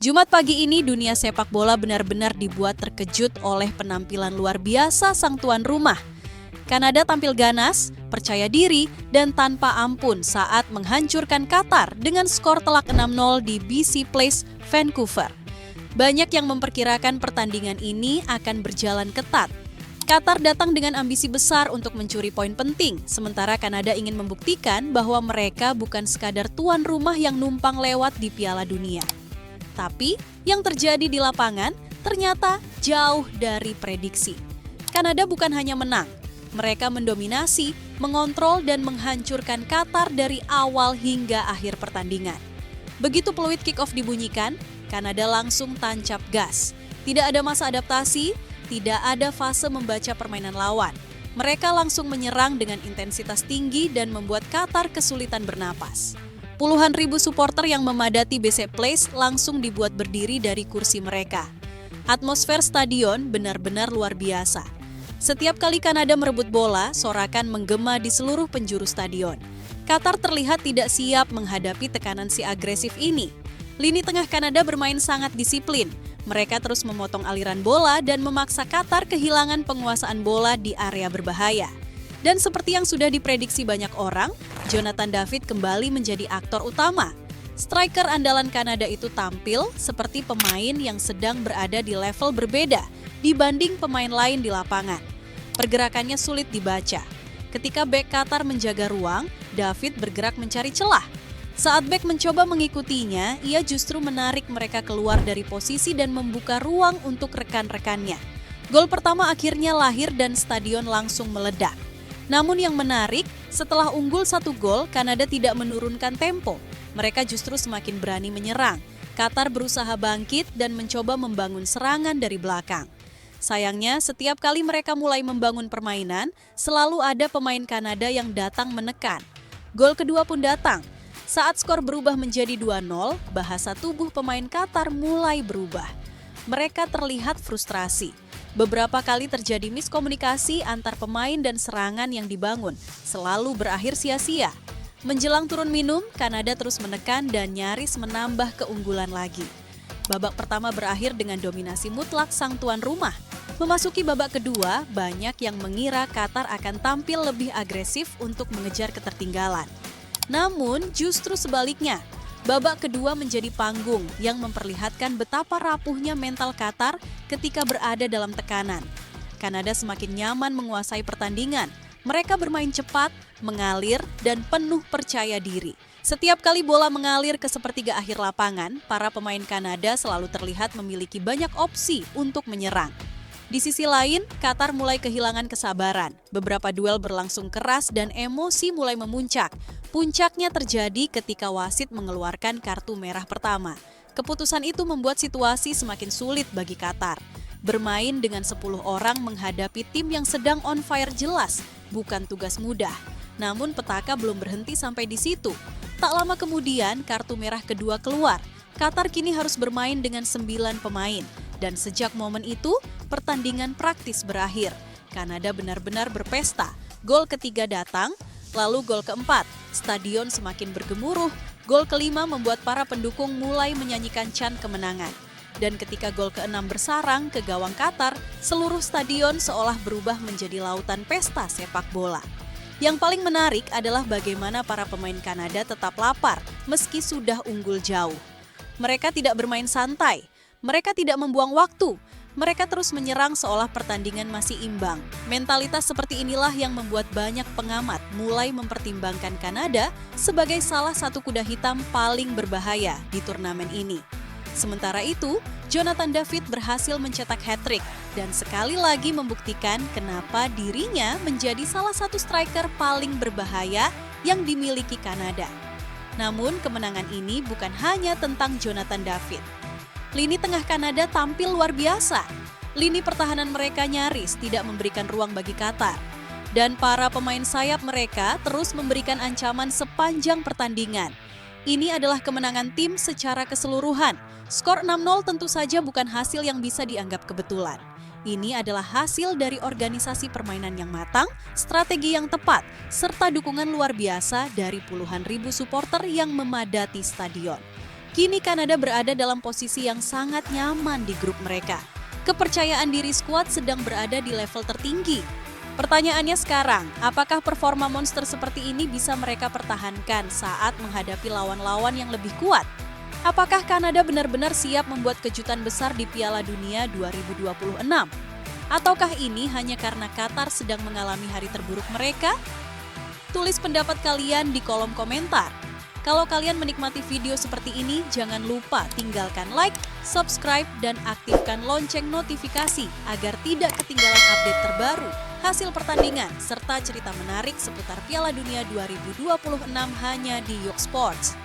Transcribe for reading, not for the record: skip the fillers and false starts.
Jumat pagi ini dunia sepak bola benar-benar dibuat terkejut oleh penampilan luar biasa sang tuan rumah. Kanada tampil ganas, percaya diri, dan tanpa ampun saat menghancurkan Qatar dengan skor telak 6-0 di BC Place, Vancouver. Banyak yang memperkirakan pertandingan ini akan berjalan ketat. Qatar datang dengan ambisi besar untuk mencuri poin penting, sementara Kanada ingin membuktikan bahwa mereka bukan sekadar tuan rumah yang numpang lewat di Piala Dunia. Tapi, yang terjadi di lapangan ternyata jauh dari prediksi. Kanada bukan hanya menang, mereka mendominasi, mengontrol dan menghancurkan Qatar dari awal hingga akhir pertandingan. Begitu peluit kick-off dibunyikan, Kanada langsung tancap gas. Tidak ada masa adaptasi, tidak ada fase membaca permainan lawan. Mereka langsung menyerang dengan intensitas tinggi dan membuat Qatar kesulitan bernapas. Puluhan ribu supporter yang memadati BC Place langsung dibuat berdiri dari kursi mereka. Atmosfer stadion benar-benar luar biasa. Setiap kali Kanada merebut bola, sorakan menggema di seluruh penjuru stadion. Qatar terlihat tidak siap menghadapi tekanan si agresif ini. Lini tengah Kanada bermain sangat disiplin. Mereka terus memotong aliran bola dan memaksa Qatar kehilangan penguasaan bola di area berbahaya. Dan seperti yang sudah diprediksi banyak orang, Jonathan David kembali menjadi aktor utama. Striker andalan Kanada itu tampil seperti pemain yang sedang berada di level berbeda dibanding pemain lain di lapangan. Pergerakannya sulit dibaca. Ketika bek Qatar menjaga ruang, David bergerak mencari celah. Saat bek mencoba mengikutinya, ia justru menarik mereka keluar dari posisi dan membuka ruang untuk rekan-rekannya. Gol pertama akhirnya lahir dan stadion langsung meledak. Namun yang menarik, setelah unggul 1 gol, Kanada tidak menurunkan tempo. Mereka justru semakin berani menyerang. Qatar berusaha bangkit dan mencoba membangun serangan dari belakang. Sayangnya, setiap kali mereka mulai membangun permainan, selalu ada pemain Kanada yang datang menekan. Gol kedua pun datang. Saat skor berubah menjadi 2-0, bahasa tubuh pemain Qatar mulai berubah. Mereka terlihat frustrasi. Beberapa kali terjadi miskomunikasi antar pemain dan serangan yang dibangun, selalu berakhir sia-sia. Menjelang turun minum, Kanada terus menekan dan nyaris menambah keunggulan lagi. Babak pertama berakhir dengan dominasi mutlak sang tuan rumah. Memasuki babak kedua, banyak yang mengira Qatar akan tampil lebih agresif untuk mengejar ketertinggalan. Namun, justru sebaliknya. Babak kedua menjadi panggung yang memperlihatkan betapa rapuhnya mental Qatar ketika berada dalam tekanan. Kanada semakin nyaman menguasai pertandingan. Mereka bermain cepat, mengalir, dan penuh percaya diri. Setiap kali bola mengalir ke sepertiga akhir lapangan, para pemain Kanada selalu terlihat memiliki banyak opsi untuk menyerang. Di sisi lain, Qatar mulai kehilangan kesabaran. Beberapa duel berlangsung keras dan emosi mulai memuncak. Puncaknya terjadi ketika wasit mengeluarkan kartu merah pertama. Keputusan itu membuat situasi semakin sulit bagi Qatar. Bermain dengan 10 orang menghadapi tim yang sedang on fire jelas, bukan tugas mudah. Namun petaka belum berhenti sampai di situ. Tak lama kemudian, kartu merah kedua keluar. Qatar kini harus bermain dengan 9 pemain. Dan sejak momen itu, pertandingan praktis berakhir. Kanada benar-benar berpesta. Gol ketiga datang, lalu gol keempat. Stadion semakin bergemuruh. Gol kelima membuat para pendukung mulai menyanyikan chant kemenangan. Dan ketika gol keenam bersarang ke gawang Qatar, seluruh stadion seolah berubah menjadi lautan pesta sepak bola. Yang paling menarik adalah bagaimana para pemain Kanada tetap lapar meski sudah unggul jauh. Mereka tidak bermain santai. Mereka tidak membuang waktu. Mereka terus menyerang seolah pertandingan masih imbang. Mentalitas seperti inilah yang membuat banyak pengamat mulai mempertimbangkan Kanada sebagai salah satu kuda hitam paling berbahaya di turnamen ini. Sementara itu, Jonathan David berhasil mencetak hat-trick dan sekali lagi membuktikan kenapa dirinya menjadi salah satu striker paling berbahaya yang dimiliki Kanada. Namun, kemenangan ini bukan hanya tentang Jonathan David. Lini tengah Kanada tampil luar biasa. Lini pertahanan mereka nyaris tidak memberikan ruang bagi Qatar. Dan para pemain sayap mereka terus memberikan ancaman sepanjang pertandingan. Ini adalah kemenangan tim secara keseluruhan. Skor 6-0 tentu saja bukan hasil yang bisa dianggap kebetulan. Ini adalah hasil dari organisasi permainan yang matang, strategi yang tepat, serta dukungan luar biasa dari puluhan ribu supporter yang memadati stadion. Kini Kanada berada dalam posisi yang sangat nyaman di grup mereka. Kepercayaan diri skuad sedang berada di level tertinggi. Pertanyaannya sekarang, apakah performa monster seperti ini bisa mereka pertahankan saat menghadapi lawan-lawan yang lebih kuat? Apakah Kanada benar-benar siap membuat kejutan besar di Piala Dunia 2026? Ataukah ini hanya karena Qatar sedang mengalami hari terburuk mereka? Tulis pendapat kalian di kolom komentar. Kalau kalian menikmati video seperti ini, jangan lupa tinggalkan like, subscribe, dan aktifkan lonceng notifikasi agar tidak ketinggalan update terbaru, hasil pertandingan, serta cerita menarik seputar Piala Dunia 2026 hanya di Yoke Sports.